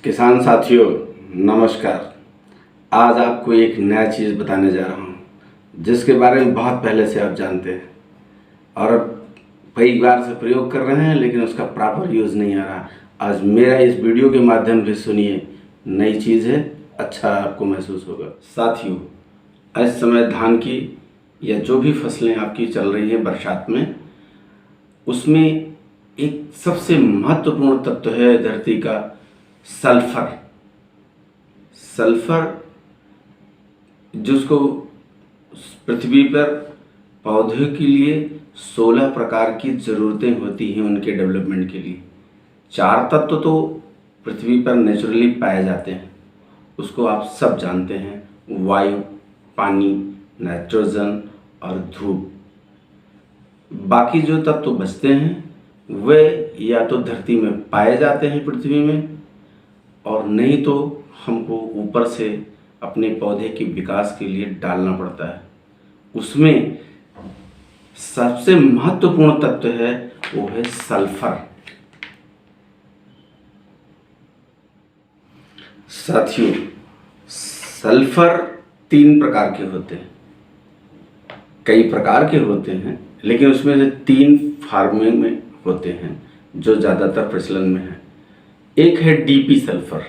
किसान साथियों नमस्कार। आज आपको एक नया चीज़ बताने जा रहा हूँ जिसके बारे में बहुत पहले से आप जानते हैं और अब कई बार से प्रयोग कर रहे हैं, लेकिन उसका प्रॉपर यूज़ नहीं आ रहा। आज मेरा इस वीडियो के माध्यम से सुनिए, नई चीज़ है, अच्छा आपको महसूस होगा। साथियों, इस समय धान की या जो भी फसलें आपकी चल रही हैं बरसात में, उसमें एक सबसे महत्वपूर्ण तत्व है धरती का सल्फर। सल्फर जिसको पृथ्वी पर पौधों के लिए 16 प्रकार की ज़रूरतें होती हैं उनके डेवलपमेंट के लिए। 4 तत्व तो पृथ्वी पर नेचुरली पाए जाते हैं, उसको आप सब जानते हैं, वायु, पानी, नाइट्रोजन और धूप। बाकी जो तत्व बचते हैं वे या तो धरती में पाए जाते हैं पृथ्वी में, और नहीं तो हमको ऊपर से अपने पौधे के विकास के लिए डालना पड़ता है। उसमें सबसे महत्वपूर्ण तत्व है वो है सल्फर। साथियों, सल्फर 3 प्रकार के होते हैं, कई प्रकार के होते हैं, लेकिन उसमें से 3 फार्मिंग में होते हैं जो ज़्यादातर प्रचलन में है। एक है डीपी सल्फर,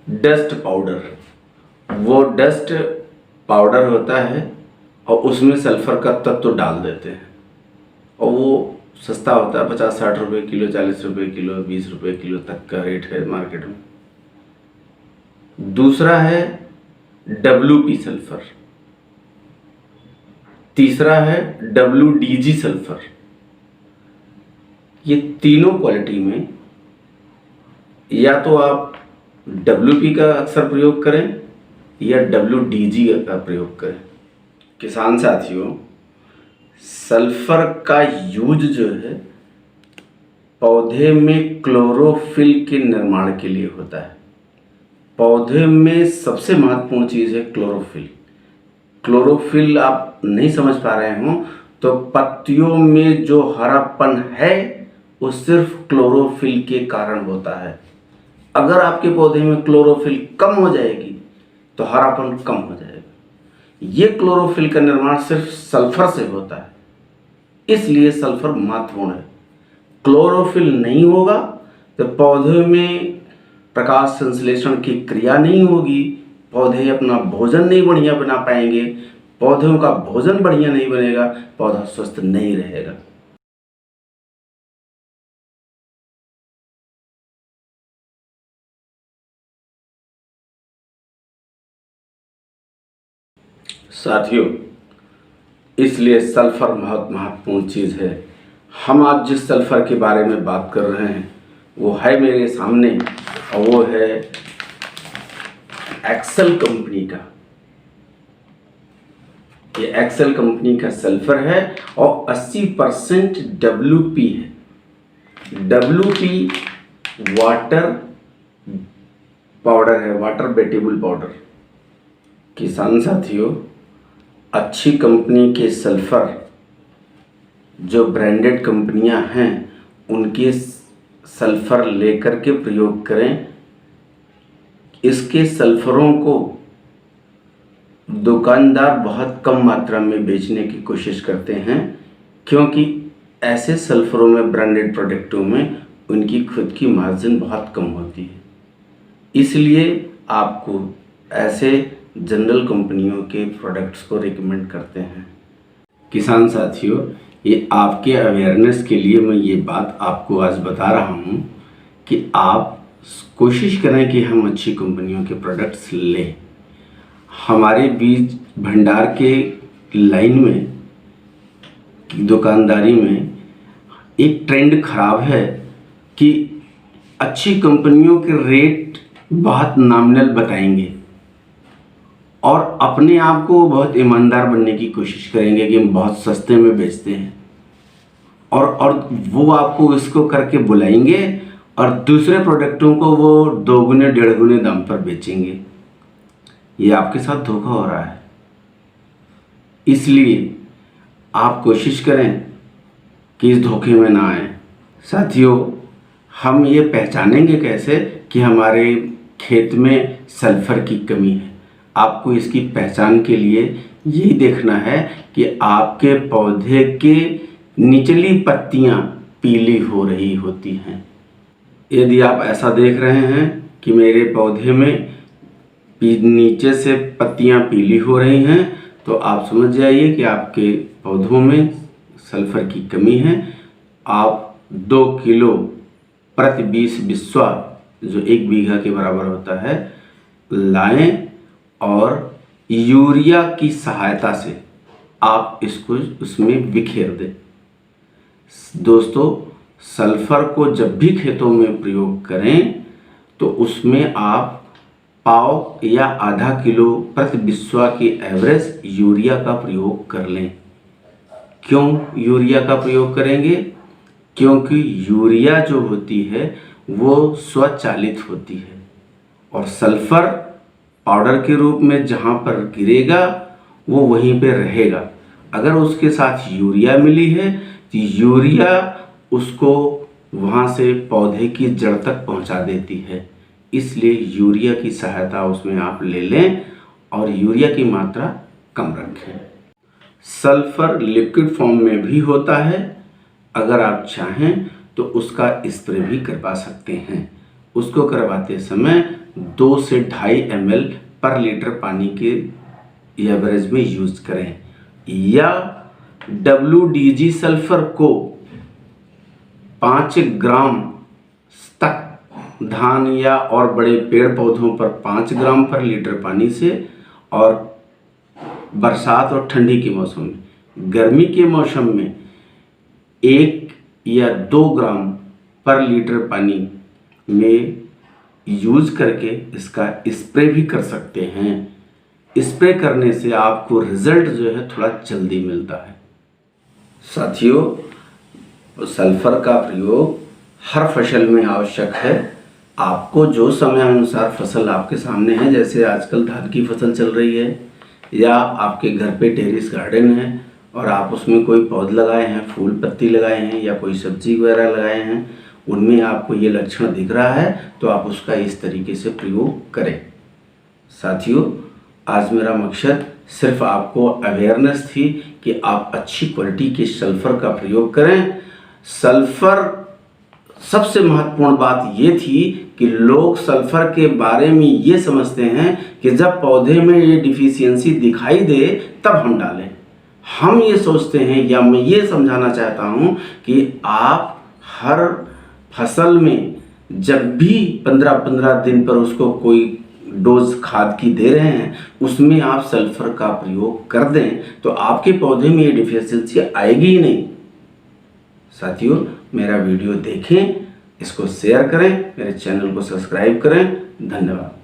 डस्ट पाउडर। वो डस्ट पाउडर होता है और उसमें सल्फर का तत्व डाल देते हैं और वो सस्ता होता है, 50-60 रुपये किलो, 40 रुपये किलो, 20 रुपये किलो तक का रेट है मार्केट में। दूसरा है WP सल्फर, तीसरा है WDG सल्फर। ये तीनों क्वालिटी में या तो आप WP का अक्सर प्रयोग करें या WDG का प्रयोग करें। किसान साथियों, सल्फर का यूज जो है पौधे में क्लोरोफिल के निर्माण के लिए होता है। पौधे में सबसे महत्वपूर्ण चीज़ है क्लोरोफिल। क्लोरोफिल आप नहीं समझ पा रहे हो तो पत्तियों में जो हरापन है वो सिर्फ क्लोरोफिल के कारण होता है। अगर आपके पौधे में क्लोरोफिल कम हो जाएगी तो हरापन कम हो जाएगा। ये क्लोरोफिल का निर्माण सिर्फ सल्फर से होता है, इसलिए सल्फर महत्वपूर्ण है। क्लोरोफिल नहीं होगा तो पौधे में प्रकाश संश्लेषण की क्रिया नहीं होगी, पौधे अपना भोजन नहीं बढ़िया बना पाएंगे, पौधों का भोजन बढ़िया नहीं बनेगा, पौधा स्वस्थ नहीं रहेगा। साथियों, इसलिए सल्फर बहुत महत्वपूर्ण चीज़ है। हम आज जिस सल्फर के बारे में बात कर रहे हैं वो है मेरे सामने, और वो है एक्सेल कंपनी का। ये एक्सेल कंपनी का सल्फर है और 80% WP है। WP वाटर पाउडर है, वाटर बेटेबल पाउडर। किसान साथियों, अच्छी कंपनी के सल्फर, जो ब्रांडेड कंपनियां हैं, उनके सल्फर लेकर के प्रयोग करें। इसके सल्फरों को दुकानदार बहुत कम मात्रा में बेचने की कोशिश करते हैं, क्योंकि ऐसे सल्फरों में, ब्रांडेड प्रोडक्टों में उनकी खुद की मार्जिन बहुत कम होती है। इसलिए आपको ऐसे जनरल कंपनियों के प्रोडक्ट्स को रिकमेंड करते हैं। किसान साथियों, ये आपके अवेयरनेस के लिए मैं ये बात आपको आज बता रहा हूँ कि आप कोशिश करें कि हम अच्छी कंपनियों के प्रोडक्ट्स लें। हमारे बीज भंडार के लाइन में, दुकानदारी में एक ट्रेंड खराब है कि अच्छी कंपनियों के रेट बहुत नॉमिनल बताएंगे और अपने आप को बहुत ईमानदार बनने की कोशिश करेंगे कि हम बहुत सस्ते में बेचते हैं, और वो आपको इसको करके बुलाएंगे और दूसरे प्रोडक्टों को वो 2 गुने 1.5 गुने दाम पर बेचेंगे। ये आपके साथ धोखा हो रहा है। इसलिए आप कोशिश करें कि इस धोखे में ना आए। साथियों, हम ये पहचानेंगे कैसे कि हमारे खेत में सल्फर की कमी है? आपको इसकी पहचान के लिए यही देखना है कि आपके पौधे के निचली पत्तियां पीली हो रही होती हैं। यदि आप ऐसा देख रहे हैं कि मेरे पौधे में नीचे से पत्तियां पीली हो रही हैं, तो आप समझ जाइए कि आपके पौधों में सल्फर की कमी है। आप 2 किलो प्रति 20 बिस्वा, जो 1 बीघा के बराबर होता है, लाएं और यूरिया की सहायता से आप इसको उसमें बिखेर दें। दोस्तों, सल्फर को जब भी खेतों में प्रयोग करें तो उसमें आप पाव या आधा किलो प्रति बिस्वा की एवरेज यूरिया का प्रयोग कर लें। क्यों यूरिया का प्रयोग करेंगे? क्योंकि यूरिया जो होती है वो स्वचालित होती है और सल्फर पाउडर के रूप में जहाँ पर गिरेगा वो वहीं पे रहेगा। अगर उसके साथ यूरिया मिली है तो यूरिया उसको वहाँ से पौधे की जड़ तक पहुँचा देती है। इसलिए यूरिया की सहायता उसमें आप ले लें और यूरिया की मात्रा कम रखें। सल्फर लिक्विड फॉर्म में भी होता है, अगर आप चाहें तो उसका स्प्रे भी करवा सकते हैं। उसको करवाते समय 2 से 2.5 ml पर लीटर पानी के एवरेज में यूज करें, या WDG सल्फर को 5 ग्राम तक धान या और बड़े पेड़ पौधों पर 5 ग्राम पर लीटर पानी से, और बरसात और ठंडी के मौसम में, गर्मी के मौसम में 1 या 2 ग्राम पर लीटर पानी में यूज करके इसका स्प्रे भी कर सकते हैं। स्प्रे करने से आपको रिजल्ट जो है थोड़ा जल्दी मिलता है। साथियों, सल्फर का प्रयोग हर फसल में आवश्यक है। आपको जो समय अनुसार फसल आपके सामने है, जैसे आजकल धान की फसल चल रही है या आपके घर पे टेरेस गार्डन है और आप उसमें कोई पौध लगाए हैं, फूल पत्ती लगाए हैं या कोई सब्जी वगैरह लगाए हैं, उनमें आपको ये लक्षण दिख रहा है तो आप उसका इस तरीके से प्रयोग करें। साथियों, आज मेरा मकसद सिर्फ आपको अवेयरनेस थी कि आप अच्छी क्वालिटी के सल्फर का प्रयोग करें। सल्फर, सबसे महत्वपूर्ण बात ये थी कि लोग सल्फर के बारे में ये समझते हैं कि जब पौधे में ये डिफिशियंसी दिखाई दे तब हम डालें। हम ये सोचते हैं, या मैं ये समझाना चाहता हूँ कि आप हर फसल में जब भी 15-15 दिन पर उसको कोई डोज खाद की दे रहे हैं, उसमें आप सल्फर का प्रयोग कर दें तो आपके पौधे में ये डिफिशियंसी आएगी ही नहीं। साथियों, मेरा वीडियो देखें, इसको शेयर करें, मेरे चैनल को सब्सक्राइब करें। धन्यवाद।